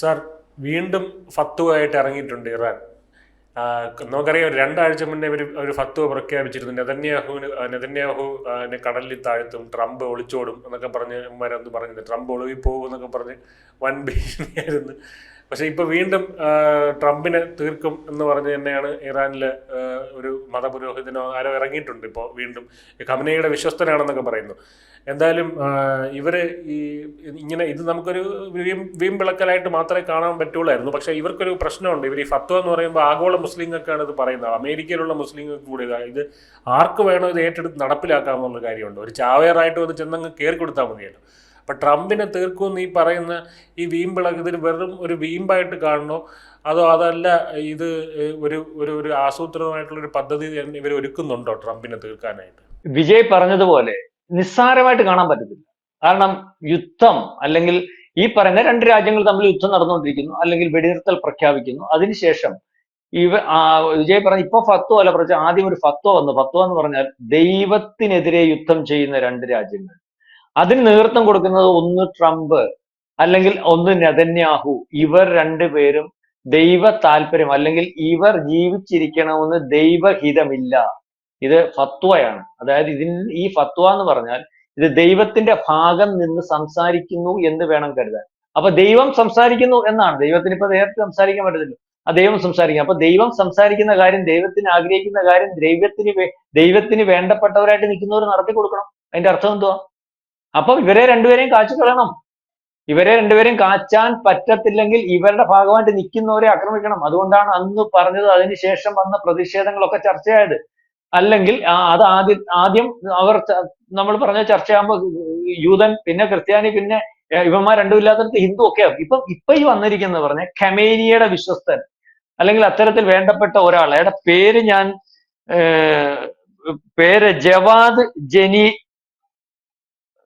Sir, വീണ്ടും ഫത്വയായിട്ട് ഇറങ്ങിയിട്ടുണ്ട് Iran. നമുക്കറിയാം, രണ്ടാഴ്ച മുന്നേ ഒരു ഫത്വ പ്രഖ്യാപിച്ചിരുന്നു. നെതന്യാഹു കടലിൽ താഴ്ത്തും, ട്രംപ് ഒളിച്ചോടും എന്നൊക്കെ പറഞ്ഞ് ഇവന്മാരൊന്ന് പറഞ്ഞത്. ട്രംപ് ഒളിവിൽ പോകും എന്നൊക്കെ പറഞ്ഞ് വൻ ഭീഷണിയായിരുന്നു. പക്ഷെ ഇപ്പൊ വീണ്ടും ട്രംപിനെ തീർക്കും എന്ന് പറഞ്ഞ് തന്നെയാണ് ഇറാനിലെ ഒരു മതപുരോഹിതനോ ആരോ ഇറങ്ങിയിട്ടുണ്ട്. ഇപ്പോൾ വീണ്ടും ഖമനയുടെ വിശ്വസ്തനാണെന്നൊക്കെ പറയുന്നു. എന്തായാലും ഇവര് ഈ ഇങ്ങനെ ഇത് നമുക്കൊരു വീമ്പിളക്കലായിട്ട് മാത്രമേ കാണാൻ പറ്റുള്ളായിരുന്നു. പക്ഷെ ഇവർക്കൊരു പ്രശ്നമുണ്ട്. ഇവർ ഈ ഫത്വ എന്ന് പറയുമ്പോൾ ആഗോള മുസ്ലിങ്ങൾക്കാണ് ഇത് പറയുന്നത്. അമേരിക്കയിലുള്ള മുസ്ലിങ്ങൾക്ക് കൂടി ഇത് ആർക്ക് വേണോ ഇത് ഏറ്റെടുത്ത് നടപ്പിലാക്കാമെന്നുള്ള കാര്യമുണ്ട്. ഒരു ചാവേറായിട്ട് വന്ന് ചെന്നങ്ങ് കയറി കൊടുത്താൽ മതിയല്ലോ. അപ്പം ട്രംപിനെ തീർക്കുമെന്ന് ഈ പറയുന്ന ഈ വീമ്പിളക്ക് ഇതിന് വെറും ഒരു വീമ്പായിട്ട് കാണണോ, അതോ അതല്ല ഇത് ഒരു ഒരു ഒരു ആസൂത്രിതമായിട്ടുള്ളൊരു പദ്ധതി ഇവർ ഒരുക്കുന്നുണ്ടോ ട്രംപിനെ തീർക്കാനായിട്ട്? വിജയ് പറഞ്ഞതുപോലെ നിസ്സാരമായിട്ട് കാണാൻ പറ്റത്തില്ല. കാരണം യുദ്ധം, അല്ലെങ്കിൽ ഈ പറയുന്ന രണ്ട് രാജ്യങ്ങൾ തമ്മിൽ യുദ്ധം നടന്നുകൊണ്ടിരിക്കുന്നു, അല്ലെങ്കിൽ വെടിനിർത്തൽ പ്രഖ്യാപിക്കുന്നു. അതിനുശേഷം വിജയ് പറഞ്ഞ ഇപ്പൊ ഫത്വ അല്ല, പ്രത്യേകിച്ച് ആദ്യം ഒരു ഫത്വ വന്നു. ഫത്വ എന്ന് പറഞ്ഞാൽ ദൈവത്തിനെതിരെ യുദ്ധം ചെയ്യുന്ന രണ്ട് രാജ്യങ്ങൾ, അതിന് നേതൃത്വം കൊടുക്കുന്നത് ഒന്ന് ട്രംപ് അല്ലെങ്കിൽ ഒന്ന് നെതന്യാഹു. ഇവർ രണ്ടുപേരും ദൈവ താല്പര്യം, അല്ലെങ്കിൽ ഇവർ ജീവിച്ചിരിക്കണമെന്ന് ദൈവഹിതമില്ല. ഇത് ഫത്വയാണ്. അതായത് ഈ ഫത്വ എന്ന് പറഞ്ഞാൽ ഇത് ദൈവത്തിന്റെ ഭാഗം നിന്ന് സംസാരിക്കുന്നു എന്ന് വേണം കരുതാൻ. അപ്പൊ ദൈവം സംസാരിക്കുന്നു എന്നാണ്. ദൈവത്തിന് ഇപ്പൊ നേരത്തെ സംസാരിക്കാൻ പറ്റത്തില്ല, ആ ദൈവം സംസാരിക്കും. അപ്പൊ ദൈവം സംസാരിക്കുന്ന കാര്യം, ദൈവത്തിന് ആഗ്രഹിക്കുന്ന കാര്യം ദൈവത്തിന് വേണ്ടപ്പെട്ടവരായിട്ട് നിൽക്കുന്നവർ നടത്തി കൊടുക്കണം. അതിന്റെ അർത്ഥം എന്തുവാ? അപ്പൊ ഇവരെ രണ്ടുപേരെയും കാച്ചു കളയണം. ഇവരെ രണ്ടുപേരെയും കാച്ചാൻ പറ്റത്തില്ലെങ്കിൽ ഇവരുടെ ഭാഗമായിട്ട് നിൽക്കുന്നവരെ ആക്രമിക്കണം. അതുകൊണ്ടാണ് അന്ന് പറഞ്ഞത്, അതിനുശേഷം വന്ന പ്രതിഷേധങ്ങളൊക്കെ ചർച്ചയായത്. അല്ലെങ്കിൽ അത് ആദ്യം അവർ നമ്മൾ പറഞ്ഞ ചർച്ചയാകുമ്പോൾ യൂതൻ, പിന്നെ ക്രിസ്ത്യാനി, പിന്നെ ഇവന്മാർ രണ്ടും ഇല്ലാത്തടത്ത് ഹിന്ദു ഒക്കെ ആവും. ഇപ്പൊ ഈ വന്നിരിക്കുന്നത് പറഞ്ഞ ഖമേനിയുടെ വിശ്വസ്തൻ, അല്ലെങ്കിൽ അത്തരത്തിൽ വേണ്ടപ്പെട്ട ഒരാൾ. അയാളുടെ പേര് ജവാദ്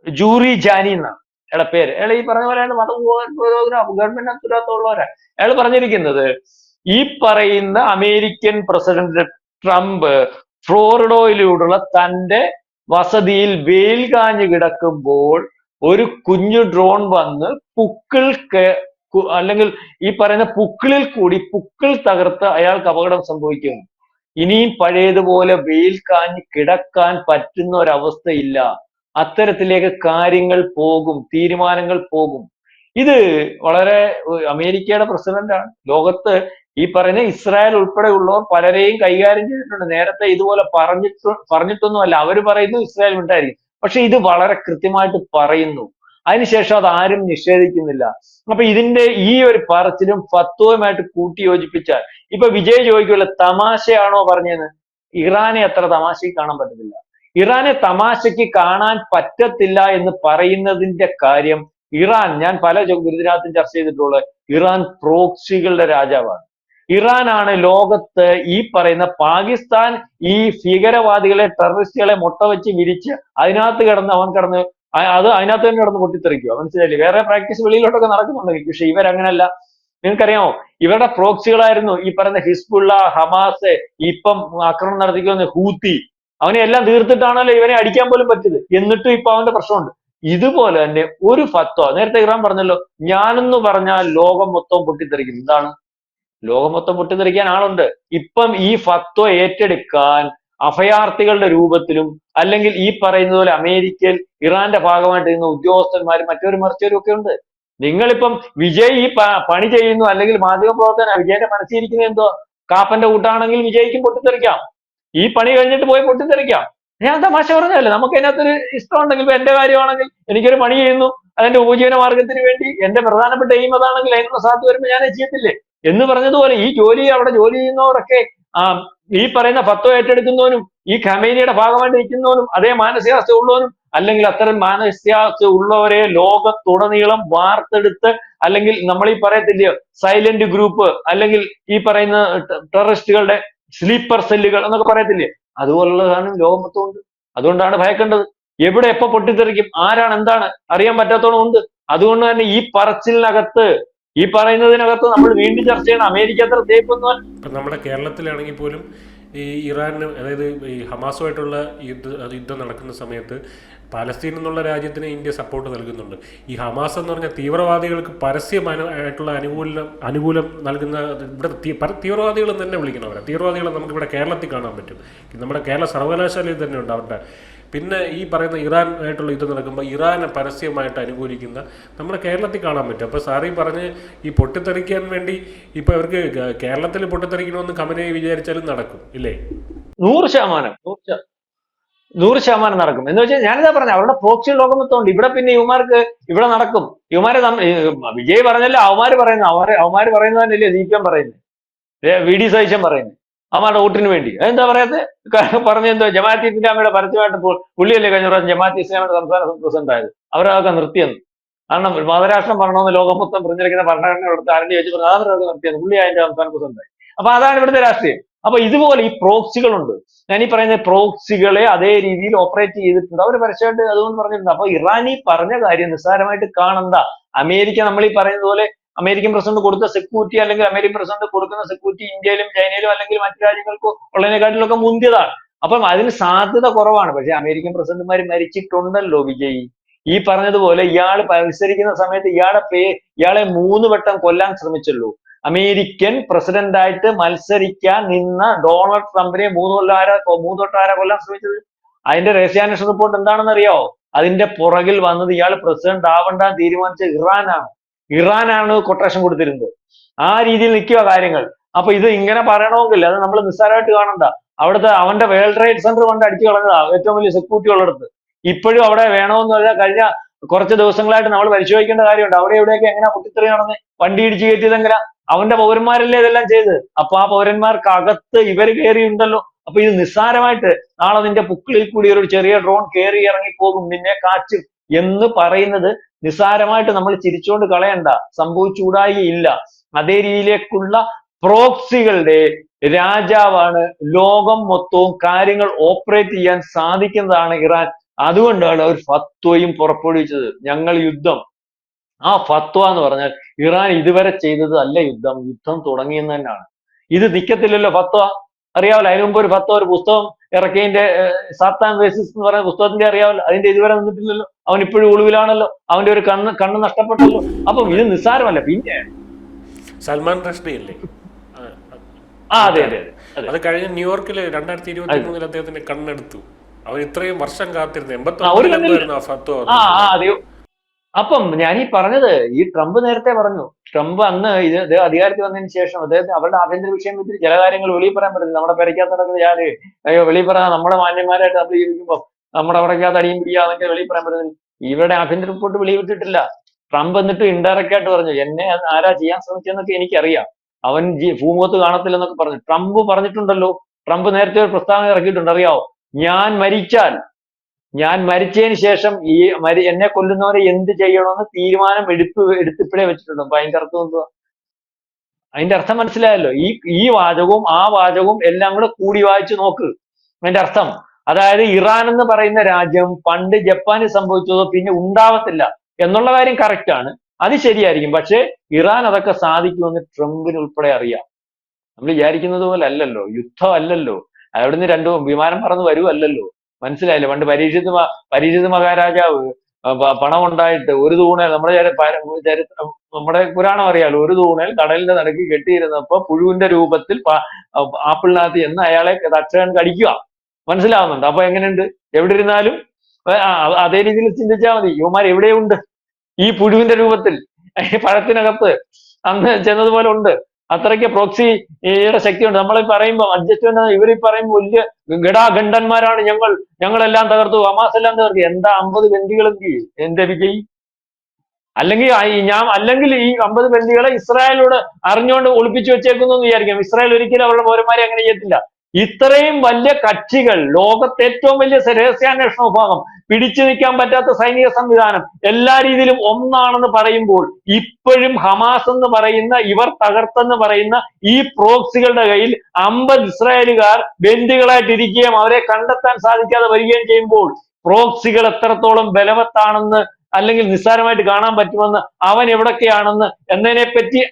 ജൂറി ജാനി എന്നാണ് അയാളുടെ പേര്. അയാൾ ഈ പറഞ്ഞ പോലെ ഗവൺമെന്റ് ഉത്തരവാദിത്തമുള്ളവരാ. അയാൾ പറഞ്ഞിരിക്കുന്നത്, ഈ പറയുന്ന അമേരിക്കൻ പ്രസിഡന്റ് ട്രംപ് ഫ്ലോറിഡോയിലൂടെയുള്ള തന്റെ വസതിയിൽ വെയിൽ കാഞ്ഞു കിടക്കുമ്പോൾ ഒരു കുഞ്ഞു ഡ്രോൺ വന്ന് അല്ലെങ്കിൽ ഈ പറയുന്ന പുക്കിളിൽ കൂടി പുക്കിൾ തകർത്ത് അയാൾക്ക് അപകടം സംഭവിക്കുന്നു. ഇനിയും പഴയതുപോലെ വെയിൽ കാഞ്ഞ് കിടക്കാൻ പറ്റുന്ന ഒരവസ്ഥയില്ല. അത്തരത്തിലേക്ക് കാര്യങ്ങൾ പോകും, തീരുമാനങ്ങൾ പോകും. ഇത് വളരെ അമേരിക്കയുടെ പ്രസിഡന്റാണ്. ലോകത്ത് ഈ പറയുന്ന ഇസ്രായേൽ ഉൾപ്പെടെയുള്ളവർ പലരെയും കൈകാര്യം ചെയ്തിട്ടുണ്ട്. നേരത്തെ ഇതുപോലെ പറഞ്ഞിട്ടൊന്നുമല്ല. അവർ പറയുന്നു ഇസ്രായേൽ ഉണ്ടായിരിക്കും, പക്ഷെ ഇത് വളരെ കൃത്യമായിട്ട് പറയുന്നു. അതിനുശേഷം അത് ആരും നിഷേധിക്കുന്നില്ല. അപ്പൊ ഇതിന്റെ ഈ ഒരു പറച്ചിലും ഫത്വയുമായിട്ട് കൂട്ടിയോജിപ്പിച്ചാൽ, ഇപ്പൊ വിജയ് ചോദിക്കുമല്ലോ തമാശയാണോ പറഞ്ഞതെന്ന്. ഇറാനെ അത്ര തമാശയ്ക്ക് കാണാൻ പറ്റത്തില്ല. ഇറാനെ തമാശയ്ക്ക് കാണാൻ പറ്റത്തില്ല എന്ന് പറയുന്നതിന്റെ കാര്യം, ഞാൻ പല ഗുരുദിനത്തിലും ചർച്ച ചെയ്തിട്ടുള്ളത്, ഇറാൻ പ്രോക്സികളുടെ രാജാവാണ്. ഇറാനാണ് ലോകത്ത് ഈ പറയുന്ന പാകിസ്ഥാൻ ഈ ഭീകരവാദികളെ, ടെററിസ്റ്റുകളെ മുട്ട വെച്ച് വിരിച്ച് അതിനകത്ത് കിടന്ന് അതിനകത്ത് തന്നെ കിടന്ന് പൊട്ടിത്തെറിക്കുക. മനസ്സിലായില്ലേ? വേറെ പ്രാക്ടീസ് വെളിയിലോട്ടൊക്കെ നടക്കുന്നുണ്ടെങ്കിൽ, പക്ഷെ ഇവരങ്ങനല്ല. നിങ്ങൾക്കറിയാമോ, ഇവരുടെ പ്രോക്സികളായിരുന്നു ഈ പറയുന്ന ഹിസ്ബുള്ള, ഹമാസ്, ഇപ്പം ആക്രമണം നടത്തിക്കുന്ന ഹൂത്തി. അവനെ എല്ലാം തീർത്തിട്ടാണല്ലോ ഇവനെ അടിക്കാൻ പോലും പറ്റിയത്. എന്നിട്ടും ഇപ്പൊ അവന്റെ പ്രശ്നമുണ്ട്. ഇതുപോലെ തന്നെ ഒരു ഫത്വ, നേരത്തെ ഇറാൻ പറഞ്ഞല്ലോ, ഞാനെന്ന് പറഞ്ഞാൽ ലോകം മൊത്തം പൊട്ടിത്തെറിക്കും. എന്താണ്? ലോകം മൊത്തം പൊട്ടിത്തെറിക്കാൻ ആളുണ്ട്. ഇപ്പം ഈ ഫത്വ ഏറ്റെടുക്കാൻ അഭയാർത്ഥികളുടെ രൂപത്തിലും, അല്ലെങ്കിൽ ഈ പറയുന്ന പോലെ അമേരിക്കയിൽ ഇറാന്റെ ഭാഗമായിട്ട് ഇരുന്ന ഉദ്യോഗസ്ഥന്മാരും മറ്റവരും മറിച്ചവരും ഒക്കെ ഉണ്ട്. നിങ്ങളിപ്പം വിജയ് ഈ പണി ചെയ്യുന്നു, അല്ലെങ്കിൽ മാധ്യമ പ്രവർത്തന വിജയന്റെ മനസ്സിരിക്കുന്നത് എന്തോ, കാപ്പന്റെ കൂട്ടാണെങ്കിൽ വിജയിക്കും പൊട്ടിത്തെറിക്കാം. ഈ പണി കഴിഞ്ഞിട്ട് പോയി പൊട്ടിത്തെറിക്കാം. ഞാൻ തമാശ പറഞ്ഞതല്ലേ. നമുക്ക് അതിനകത്തൊരു ഇഷ്ടം ഉണ്ടെങ്കിൽ, ഇപ്പൊ എന്റെ കാര്യമാണെങ്കിൽ എനിക്കൊരു പണി ചെയ്യുന്നു, അതിന്റെ ഉപജീവന മാർഗത്തിന് വേണ്ടി എന്റെ പ്രധാനപ്പെട്ട എയിം അതാണെങ്കിൽ അതിനുള്ള സാധ്യത വരുമ്പോൾ ഞാൻ ചെയ്യത്തില്ലേ എന്ന് പറഞ്ഞതുപോലെ, ഈ അവിടെ ജോലി ചെയ്യുന്നവരൊക്കെ ഈ പറയുന്ന ഫത്വ ഏറ്റെടുക്കുന്നവനും ഈ ഖമേനിയുടെ ഭാഗമായിട്ട് നിൽക്കുന്നവനും അതേ മാനസികാവസ്ഥ ഉള്ളവനും, അല്ലെങ്കിൽ അത്തരം മാനസികാവസ്ഥ ഉള്ളവരെ ലോകത്തുടനീളം വാർത്തെടുത്ത്, അല്ലെങ്കിൽ നമ്മൾ ഈ പറയത്തില്ലയോ സൈലന്റ് ഗ്രൂപ്പ്, അല്ലെങ്കിൽ ഈ പറയുന്ന ടെററിസ്റ്റുകളുടെ സ്ലീപ്പർ സെല്ലുകൾ എന്നൊക്കെ പറയത്തില്ലേ, അതുപോലുള്ളതാണ് ലോകം മൊത്തം ഉണ്ട്. അതുകൊണ്ടാണ് ഭയക്കേണ്ടത്. എവിടെ എപ്പോ പൊട്ടിത്തെറിക്കും, ആരാണ് എന്താണ് അറിയാൻ പറ്റാത്തോളം ഉണ്ട്. അതുകൊണ്ട് തന്നെ ഈ പറച്ചിലിനകത്ത്, ഈ പറയുന്നതിനകത്ത് നമ്മൾ വീണ്ടും ചർച്ച ചെയ്യണം. അമേരിക്ക അത്ര തേപ്പൊന്നും. ഇപ്പം നമ്മുടെ കേരളത്തിലാണെങ്കിൽ പോലും ഈ ഇറാന്, അതായത് ഈ ഹമാസുമായിട്ടുള്ള യുദ്ധം നടക്കുന്ന സമയത്ത് പാലസ്തീൻ എന്നുള്ള രാജ്യത്തിന് ഇന്ത്യ സപ്പോർട്ട് നൽകുന്നുണ്ട്. ഈ ഹമാസ് എന്ന് പറഞ്ഞ തീവ്രവാദികൾക്ക് പരസ്യമായിട്ടുള്ള അനുകൂലം നൽകുന്ന ഇവിടെ തീവ്രവാദികൾ തന്നെ വിളിക്കണവരെ തീവ്രവാദികളെ നമുക്കിവിടെ കേരളത്തിൽ കാണാൻ പറ്റും. നമ്മുടെ കേരള സർവകലാശാലയിൽ തന്നെ ഉണ്ട് അവരുടെ. പിന്നെ ഈ പറയുന്ന ഇറാൻ ആയിട്ടുള്ള യുദ്ധം നടക്കുമ്പോൾ ഇറാനെ പരസ്യമായിട്ട് അനുകൂലിക്കുന്ന നമ്മുടെ കേരളത്തിൽ കാണാൻ പറ്റും. അപ്പോൾ സാറി പറഞ്ഞ് ഈ പൊട്ടിത്തെറിക്കാൻ വേണ്ടി ഇപ്പോൾ അവർക്ക് കേരളത്തിൽ പൊട്ടിത്തെറിക്കണമെന്ന് ഖമനേയി വിചാരിച്ചാലും നടക്കും ഇല്ലേ? 100% 100% നടക്കും. എന്ന് വെച്ചാൽ ഞാനിതാ പറഞ്ഞ അവരുടെ പ്രോക്സി ലോകം മൊത്തമുണ്ട് ഇവിടെ. പിന്നെ ഇവന്മാർക്ക് ഇവിടെ നടക്കും. ഇവന്മാരെ വിജയ് പറഞ്ഞല്ലോ, അവന്മാര് പറയുന്നത് അവന്മാര് പറയുന്നത് തന്നെയല്ലേ ദീപ്യം പറയുന്നത്, വി ഡി സതീശൻ പറയുന്നത് അവന്മാരുടെ വോട്ടിന് വേണ്ടി. അതെന്താ പറയാത്ത പറഞ്ഞെന്തോ ജമാഅത്തെ ഇസ്ലാമിയുടെ പരസ്യമായിട്ട് പുള്ളിയല്ലേ കഴിഞ്ഞ പ്രാവശ്യം ജമാഅത്തെ ഇസ്ലാമിയുടെ സംസ്ഥാന പ്രസിഡന്റ് ആയത്. അവരതൊക്കെ നിർത്തിയെന്ന്. കാരണം മതരാഷ്ട്രം പറഞ്ഞോന്ന് ലോകം മൊത്തം പറഞ്ഞിരിക്കുന്ന ഭരണഘടന എടുത്ത് ആരുടെ ചോദിച്ചു പറഞ്ഞു അവരൊക്കെ നിർത്തിയെന്ന്. പുള്ളി അതിന്റെ സംസ്ഥാന പ്രസിഡന്റായി. അപ്പൊ അതാണ് ഇവിടുത്തെ രാഷ്ട്രീയം. അപ്പൊ ഇതുപോലെ ഈ പ്രോക്സികളുണ്ട്. ഞാൻ ഈ പറയുന്ന പ്രോക്സികളെ അതേ രീതിയിൽ ഓപ്പറേറ്റ് ചെയ്തിട്ടുണ്ട് അവർ പരസ്യമായിട്ട്. അതുകൊണ്ട് പറഞ്ഞിട്ടുണ്ട്. അപ്പൊ ഇറാനി പറഞ്ഞ കാര്യം നിസ്സാരമായിട്ട് കാണണ്ട. അമേരിക്ക നമ്മൾ ഈ പറയുന്നത് പോലെ അമേരിക്കൻ പ്രസിഡന്റ് കൊടുത്ത സെക്യൂരിറ്റി അല്ലെങ്കിൽ അമേരിക്കൻ പ്രസിഡന്റ് കൊടുക്കുന്ന സെക്യൂരിറ്റി ഇന്ത്യയിലും ചൈനയിലും അല്ലെങ്കിൽ മറ്റു രാജ്യങ്ങൾക്ക് ഉള്ളതിനെക്കാട്ടിലൊക്കെ മുന്തിയതാണ്. അപ്പം അതിന് സാധ്യത കുറവാണ്. പക്ഷെ അമേരിക്കൻ പ്രസിഡന്റുമാർ മരിച്ചിട്ടുണ്ടല്ലോ വിജയ്. ഈ പറഞ്ഞതുപോലെ ഇയാൾ മത്സരിക്കുന്ന സമയത്ത് ഇയാളെ 3 വട്ടം കൊല്ലാൻ ശ്രമിച്ചല്ലോ. അമേരിക്കൻ പ്രസിഡന്റായിട്ട് മത്സരിക്കാൻ നിന്ന ഡൊണാൾഡ് ട്രംപിനെ 3 വട്ടം ആരാ കൊല്ലാൻ ശ്രമിച്ചത്? അതിന്റെ രഹസ്യാന്വേഷണ റിപ്പോർട്ട് എന്താണെന്ന് അറിയാവോ? അതിന്റെ പുറകിൽ വന്നത് ഇയാൾ പ്രസിഡന്റ് ആവണ്ടെന്ന് തീരുമാനിച്ച ഇറാനാണ് കൊട്ടേഷൻ കൊടുത്തിരുന്നത്. ആ രീതിയിൽ നിൽക്കുക കാര്യങ്ങൾ. അപ്പൊ ഇത് ഇങ്ങനെ പറയണമെങ്കിൽ അത് നമ്മൾ നിസ്സാരമായിട്ട് കാണണ്ട. അവന്റെ വേൾഡ് ട്രേഡ് സെന്റർ കൊണ്ട് അടിച്ചു കളഞ്ഞതാ ഏറ്റവും വലിയ സെക്യൂരിറ്റി ഉള്ളിടത്ത്. ഇപ്പോഴും അവിടെ വേണമെന്ന് പറഞ്ഞാൽ കഴിഞ്ഞ കുറച്ച് ദിവസങ്ങളായിട്ട് നമ്മൾ പരിശോധിക്കേണ്ട കാര്യമുണ്ട്. അവിടെ എവിടെയൊക്കെ എങ്ങനെ പൊട്ടിത്തെറി നടന്ന് വണ്ടി ഇടിച്ചു കയറ്റിയതെങ്ങനെ അവന്റെ പൗരന്മാരല്ലേ ഇതെല്ലാം ചെയ്ത്. അപ്പൊ ആ പൗരന്മാർക്ക് അകത്ത് ഇവർ കയറിയുണ്ടല്ലോ. അപ്പൊ ഇത് നിസ്സാരമായിട്ട് നാളെ നിന്റെ പുക്കിളിൽ കൂടി ഒരു ചെറിയ ഡ്രോൺ കയറി ഇറങ്ങി പോകും നിന്നെ കാച്ചും എന്ന് പറയുന്നത് നിസ്സാരമായിട്ട് നമ്മൾ ചിരിച്ചുകൊണ്ട് കളയണ്ട. സംഭവിച്ചുകൂടായില്ല. അതേ രീതിയിലേക്കുള്ള പ്രോക്സികളുടെ രാജാവാണ്. ലോകം മൊത്തവും കാര്യങ്ങൾ ഓപ്പറേറ്റ് ചെയ്യാൻ സാധിക്കുന്നതാണ് ഇറാൻ. അതുകൊണ്ടാണ് അവർ ഫത്വയും പുറപ്പെടുവിച്ചത്, ഞങ്ങൾ യുദ്ധം. ആ ഫത്വ എന്ന് പറഞ്ഞാൽ ഇറാൻ ഇതുവരെ ചെയ്തത് അല്ല യുദ്ധം തുടങ്ങിയെന്ന് തന്നെയാണ്. ഇത് നിൽക്കത്തില്ലല്ലോ ഫത്വ, അറിയാമല്ലോ. അതിനു മുമ്പ് ഒരു ഫത്വ ഒരു പുസ്തകം ഇറക്കിയതിന്റെ സാത്താൻ വേസിസ് എന്ന് പറയുന്ന പുസ്തകത്തിന്റെ അറിയാമല്ലോ. അതിന്റെ ഇതുവരെ നിന്നിട്ടില്ലല്ലോ. അവൻ ഇപ്പോഴും ഒളിവിലാണല്ലോ. അവന്റെ ഒരു കണ്ണ് നഷ്ടപ്പെട്ടല്ലോ. അപ്പം ഇത് നിസ്സാരമല്ല. പിന്നെ സൽമാൻ റുഷ്ദി അല്ലേ? അതെ. അത് കഴിഞ്ഞ ന്യൂയോർക്കില് 2023 അദ്ദേഹത്തിന്റെ കണ്ണെടുത്തു. അവർ ഇത്രയും വർഷം കാത്തിരുന്നു. 89 ഫത്വ. അതെയോ. അപ്പം ഞാൻ ഈ പറഞ്ഞത് ഈ ട്രംപ് നേരത്തെ പറഞ്ഞു. ട്രംപ് അന്ന് അദ്ദേഹം അധികാരത്തിൽ വന്നതിന് ശേഷം അദ്ദേഹത്തിന് അവരുടെ ആഭ്യന്തര വിഷയം വെച്ചിട്ട് ചില കാര്യങ്ങൾ വെളിയിൽ പറയാൻ പറ്റുന്നത്. നമ്മുടെ പെരയ്ക്കകത്ത് നടക്കുന്നത് വെളിയിൽ പറയാൻ നമ്മുടെ മാന്യന്മാരായിട്ട് നമ്മൾ ജീവിക്കുമ്പോൾ നമ്മുടെ അവിടേക്കകത്ത് അടിയും പിടിയാതൊക്കെ വെളിയിൽ പറയാൻ പറ്റുന്നത്. ഇവരുടെ ആഭ്യന്തര റിപ്പോർട്ട് വെളിവിട്ടിട്ടില്ല. ട്രംപ് എന്നിട്ട് ഇൻഡയറക്റ്റ് ആയിട്ട് പറഞ്ഞു എന്നെ ആരാ ചെയ്യാൻ ശ്രമിച്ചതെന്നൊക്കെ എനിക്കറിയാം. അവൻ ഭൂമുഖത്ത് കാണത്തില്ലെന്നൊക്കെ പറഞ്ഞു. ട്രംപ് പറഞ്ഞിട്ടുണ്ടല്ലോ. ട്രംപ് നേരത്തെ ഒരു പ്രസ്താവന ഇറക്കിയിട്ടുണ്ട്, അറിയാവോ? ഞാൻ മരിച്ചതിന് ശേഷം എന്നെ കൊല്ലുന്നവരെ എന്ത് ചെയ്യണമെന്ന് തീരുമാനം എടുത്തിപ്പോഴേ വെച്ചിട്ടുണ്ട്. അപ്പൊ അതിന്റെ അർത്ഥം എന്തുവാ? അതിന്റെ അർത്ഥം മനസ്സിലായല്ലോ. ഈ വാചകവും ആ വാചകവും എല്ലാം കൂടി വായിച്ചു നോക്ക്. അതിന്റെ അർത്ഥം അതായത് ഇറാൻ എന്ന് പറയുന്ന രാജ്യം പണ്ട് ജപ്പാനിൽ സംഭവിച്ചതോ പിന്നെ ഉണ്ടാവത്തില്ല എന്നുള്ള കാര്യം കറക്റ്റ് ആണ്. അത് ശരിയായിരിക്കും. പക്ഷെ ഇറാൻ അതൊക്കെ സാധിക്കുമെന്ന് ട്രംപിന് ഉൾപ്പെടെ അറിയാം. നമ്മൾ വിചാരിക്കുന്നത് പോലെ അല്ലല്ലോ. യുദ്ധം അല്ലല്ലോ. അവിടുന്ന് 2 വിമാനം പറന്ന് വരുമല്ലോ. മനസ്സിലായില്ലേ? പണ്ട് പരീക്ഷിത് മഹാരാജാവ് പണം ഉണ്ടായിട്ട് ഒരു തൂണൽ നമ്മുടെ പുരാണം അറിയാലോ. ഒരു തൂണൽ കടലിന്റെ നടുക്ക് കെട്ടിയിരുന്നപ്പോ പുഴുവിന്റെ രൂപത്തിൽ ആപ്പിളിനകത്ത് എന്ന് അയാളെ തക്ഷകൻ കടിക്കുക. മനസ്സിലാവുന്നുണ്ട്? അപ്പൊ എങ്ങനെയുണ്ട്? എവിടെ ഇരുന്നാലും അതേ രീതിയിൽ ചിന്തിച്ചാൽ മതി. യുവമാർ എവിടെയുണ്ട്? ഈ പുഴുവിന്റെ രൂപത്തിൽ പഴത്തിനകത്ത് അന്ന് ചെന്നതുപോലെ ഉണ്ട്. അത്രയ്ക്ക് പ്രോക്സിയുടെ ശക്തിയുണ്ട്. നമ്മൾ പറയുമ്പോൾ അഡ്ജസ്റ്റ്മെന്റ് ഇവർ പറയുമ്പോൾ വലിയ ഗഡാഗണ്ഡന്മാരാണ് ഞങ്ങളെല്ലാം തകർത്തു, ഹമാസ് എല്ലാം തകർത്തു. എന്താ 50 ബന്ദികൾ എന്റെ വിജയ്? അല്ലെങ്കിൽ ഈ 50 ബന്ദികളെ ഇസ്രായേലോട് അറിഞ്ഞുകൊണ്ട് ഒളിപ്പിച്ചു വെച്ചേക്കുന്നു എന്ന് വിചാരിക്കാം. ഇസ്രായേൽ ഒരിക്കലും അവരുടെ പൗരന്മാരെ അങ്ങനെ ചെയ്യത്തില്ല. ഇത്രയും വലിയ കക്ഷികൾ, ലോകത്തെ ഏറ്റവും വലിയ രഹസ്യാന്വേഷണ വിഭാഗം, പിടിച്ചു നിൽക്കാൻ പറ്റാത്ത സൈനിക സംവിധാനം, എല്ലാ രീതിയിലും ഒന്നാണെന്ന് പറയുമ്പോൾ ഇപ്പോഴും ഹമാസ് എന്ന് പറയുന്ന ഇവർ തകർത്തെന്ന് പറയുന്ന ഈ പ്രോക്സികളുടെ കയ്യിൽ 50 ഇസ്രായേലുകാർ ബന്ദികളായിട്ടിരിക്കുകയും അവരെ കണ്ടെത്താൻ സാധിക്കാതെ വരികയും ചെയ്യുമ്പോൾ പ്രോക്സികൾ എത്രത്തോളം ബലവത്താണെന്ന് അല്ലെങ്കിൽ നിസ്സാരമായിട്ട് കാണാൻ പറ്റുമെന്ന് അവൻ എവിടൊക്കെയാണെന്ന് എന്നതിനെപ്പറ്റി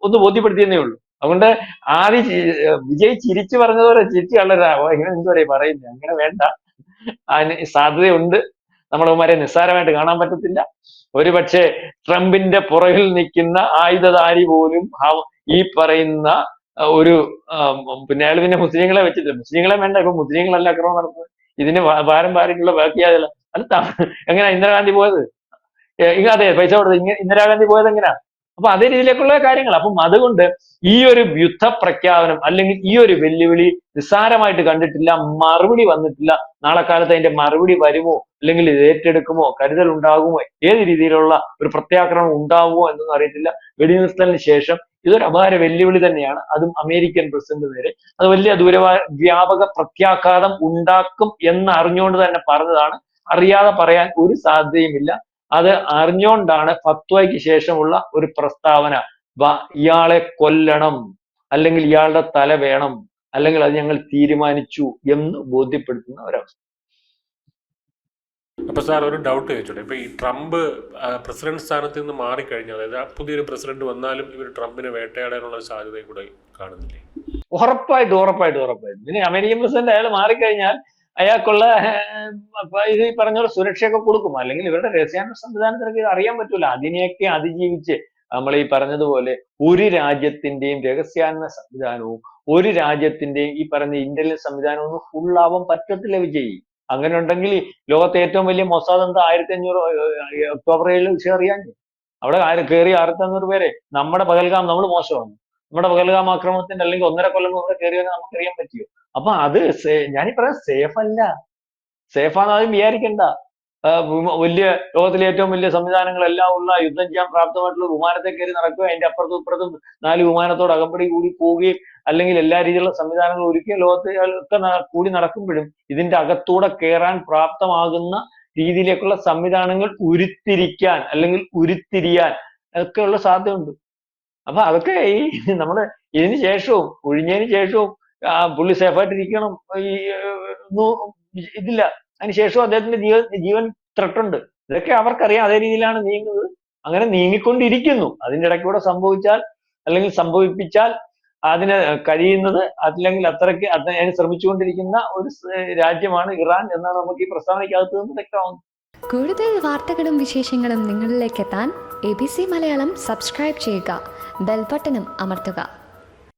ഒന്ന് ബോധ്യപ്പെടുത്തിയെന്നേ ഉള്ളൂ. അതുകൊണ്ട് വിജയ് ചിരിച്ചു പറഞ്ഞതുപോലെ ചിരിച്ചു കളരാ. ഇങ്ങനെ എന്താ പറയുക പറയുന്നത്? അങ്ങനെ വേണ്ട. അതിന് സാധ്യതയുണ്ട്. നമ്മളവന്മാരെ നിസ്സാരമായിട്ട് കാണാൻ പറ്റത്തില്ല. ഒരുപക്ഷെ ട്രംപിന്റെ പുറകിൽ നിൽക്കുന്ന ആയുധധാരി പോലും ഈ പറയുന്ന ഒരു പിന്നെ അയാൾ പിന്നെ മുസ്ലിങ്ങളെ വെച്ചിട്ട്, മുസ്ലിങ്ങളെ വേണ്ട, ഇപ്പൊ മുസ്ലിങ്ങളല്ല അക്രമം നടത്തുന്നത്, ഇതിന് പാരമ്പര്യമുള്ള ബാക്കിയാതല്ല. അല്ല, എങ്ങനെയാ ഇന്ദിരാഗാന്ധി പോയത്? അതെ, പൈസ കൊടുത്ത് ഇന്ദിരാഗാന്ധി പോയത് എങ്ങനെയാ? അപ്പൊ അതേ രീതിയിലേക്കുള്ള കാര്യങ്ങൾ. അപ്പം അതുകൊണ്ട് ഈ ഒരു യുദ്ധ പ്രഖ്യാപനം അല്ലെങ്കിൽ ഈ ഒരു വെല്ലുവിളി നിസ്സാരമായിട്ട് കണ്ടിട്ടില്ല, മറുപടി വന്നിട്ടില്ല. നാളെ കാലത്ത് അതിന്റെ മറുപടി വരുമോ, അല്ലെങ്കിൽ ഇത് ഏറ്റെടുക്കുമോ, കരുതൽ ഉണ്ടാകുമോ, ഏത് രീതിയിലുള്ള ഒരു പ്രത്യാക്രമണം ഉണ്ടാവുമോ എന്നൊന്നും അറിയത്തില്ല. വെടിനിർത്തലിന് ശേഷം ഇതൊരു അപാര വെല്ലുവിളി തന്നെയാണ്, അതും അമേരിക്കൻ പ്രസിഡന്റ് നേരെ. അത് വലിയ വ്യാപക പ്രത്യാഘാതം ഉണ്ടാക്കും എന്ന് അറിഞ്ഞുകൊണ്ട് തന്നെ പറഞ്ഞതാണ്. അറിയാതെ പറയാൻ ഒരു സാധ്യതയുമില്ല. അത് അറിഞ്ഞുകൊണ്ടാണ് ഫത്വയ്ക്ക് ശേഷമുള്ള ഒരു പ്രസ്താവന, ഇയാളെ കൊല്ലണം, അല്ലെങ്കിൽ ഇയാളുടെ തല വേണം, അല്ലെങ്കിൽ അത് ഞങ്ങൾ തീരുമാനിച്ചു എന്ന് ബോധ്യപ്പെടുത്തുന്ന ഒരവസ്ഥ. അപ്പൊ സാർ, ഒരു ഡൗട്ട് ചോദിച്ചോട്ടെ. ഇപ്പൊ ഈ ട്രംപ് പ്രസിഡന്റ് സ്ഥാനത്ത് നിന്ന് മാറിക്കഴിഞ്ഞാൽ, അതായത് പുതിയൊരു പ്രസിഡന്റ് വന്നാലും ഇവർ ട്രംപിനെ വേട്ടയാടാനുള്ള സാധ്യത കൂടെ കാണുന്നില്ലേ? ഉറപ്പായിട്ടും. ഇനി അമേരിക്കൻ പ്രസിഡന്റ് അയാൾ മാറിക്കഴിഞ്ഞാൽ അയാൾക്കുള്ള ഇത് ഈ പറഞ്ഞ പോലെ സുരക്ഷയൊക്കെ കൊടുക്കും. അല്ലെങ്കിൽ ഇവരുടെ രഹസ്യാന്വേഷണ സംവിധാനത്തിനൊക്കെ ഇത് അറിയാൻ പറ്റൂല. അതിനെയൊക്കെ അതിജീവിച്ച് നമ്മൾ ഈ പറഞ്ഞതുപോലെ ഒരു രാജ്യത്തിന്റെയും രഹസ്യാന്വേഷണ സംവിധാനവും ഒരു രാജ്യത്തിന്റെയും ഈ പറഞ്ഞ ഇന്റലിജൻസ് സംവിധാനവും ഒന്നും ഫുൾ ആവാൻ പറ്റത്തില്ല വിജയ്. അങ്ങനെ ഉണ്ടെങ്കിൽ ലോകത്തെ ഏറ്റവും വലിയ മൊസാദ് എന്താ 1500 ഒക്ടോബർ 7 വിഷയം അറിയാൻ. അവിടെ കയറി 1500 പേരെ നമ്മുടെ പഹൽഗാം, നമ്മൾ മോശമാണ്, നമ്മുടെ പഹൽഗാം ആക്രമണത്തിന്റെ അല്ലെങ്കിൽ 1.5 കൊല്ലം മുമ്പ് കയറിയെന്ന് നമുക്കറിയാൻ പറ്റിയോ? അപ്പൊ അത് ഞാനീ പറയാം, സേഫ് അല്ല. സേഫാന്ന് ആദ്യം വിചാരിക്കണ്ട. വലിയ ലോകത്തിലെ ഏറ്റവും വലിയ സംവിധാനങ്ങളെല്ലാം ഉള്ള യുദ്ധം ചെയ്യാൻ പ്രാപ്തമായിട്ടുള്ള വിമാനത്തെ കയറി നടക്കുക, അതിന്റെ അപ്പുറത്തും ഇപ്പുറത്തും 4 വിമാനത്തോട് അകമ്പടി കൂടി പോവുകയും അല്ലെങ്കിൽ എല്ലാ രീതിയിലുള്ള സംവിധാനങ്ങളും ഒരുക്കിയ ലോകത്ത് ഒക്കെ കൂടി നടക്കുമ്പോഴും ഇതിന്റെ അകത്തൂടെ കയറാൻ പ്രാപ്തമാകുന്ന രീതിയിലേക്കുള്ള സംവിധാനങ്ങൾ ഉരുത്തിരിക്കാൻ അല്ലെങ്കിൽ ഉരുത്തിരിയാൻ ഒക്കെയുള്ള സാധ്യതയുണ്ട്. അപ്പൊ അതൊക്കെ ഈ നമ്മള് ഇതിന് ശേഷവും ഒഴിഞ്ഞതിന് ശേഷവും പുള്ളി സേഫായിട്ടിരിക്കണം, ഈ ഇതില്ല. അതിനുശേഷം അദ്ദേഹത്തിന്റെ ജീവൻ ത്രെട്ടുണ്ട്. ഇതൊക്കെ അവർക്കറിയാം. അതേ രീതിയിലാണ് നീങ്ങുന്നത്, അങ്ങനെ നീങ്ങിക്കൊണ്ടിരിക്കുന്നു. അതിന്റെ ഇടയ്ക്കൂടെ സംഭവിച്ചാൽ അല്ലെങ്കിൽ സംഭവിപ്പിച്ചാൽ അതിന് കഴിയുന്നത്, അല്ലെങ്കിൽ അത്രയ്ക്ക് അതിന് ശ്രമിച്ചുകൊണ്ടിരിക്കുന്ന ഒരു രാജ്യമാണ് ഇറാൻ എന്നാണ് നമുക്ക് ഈ പ്രസ്താവനയ്ക്കകത്ത് നിന്ന് വ്യക്തമാകുന്നത്. കൂടുതൽ വാർത്തകളും വിശേഷങ്ങളും നിങ്ങളിലേക്ക് എത്താൻ ABC മലയാളം സബ്സ്ക്രൈബ് ചെയ്യുക, ബെൽബട്ടനും അമർത്തുക.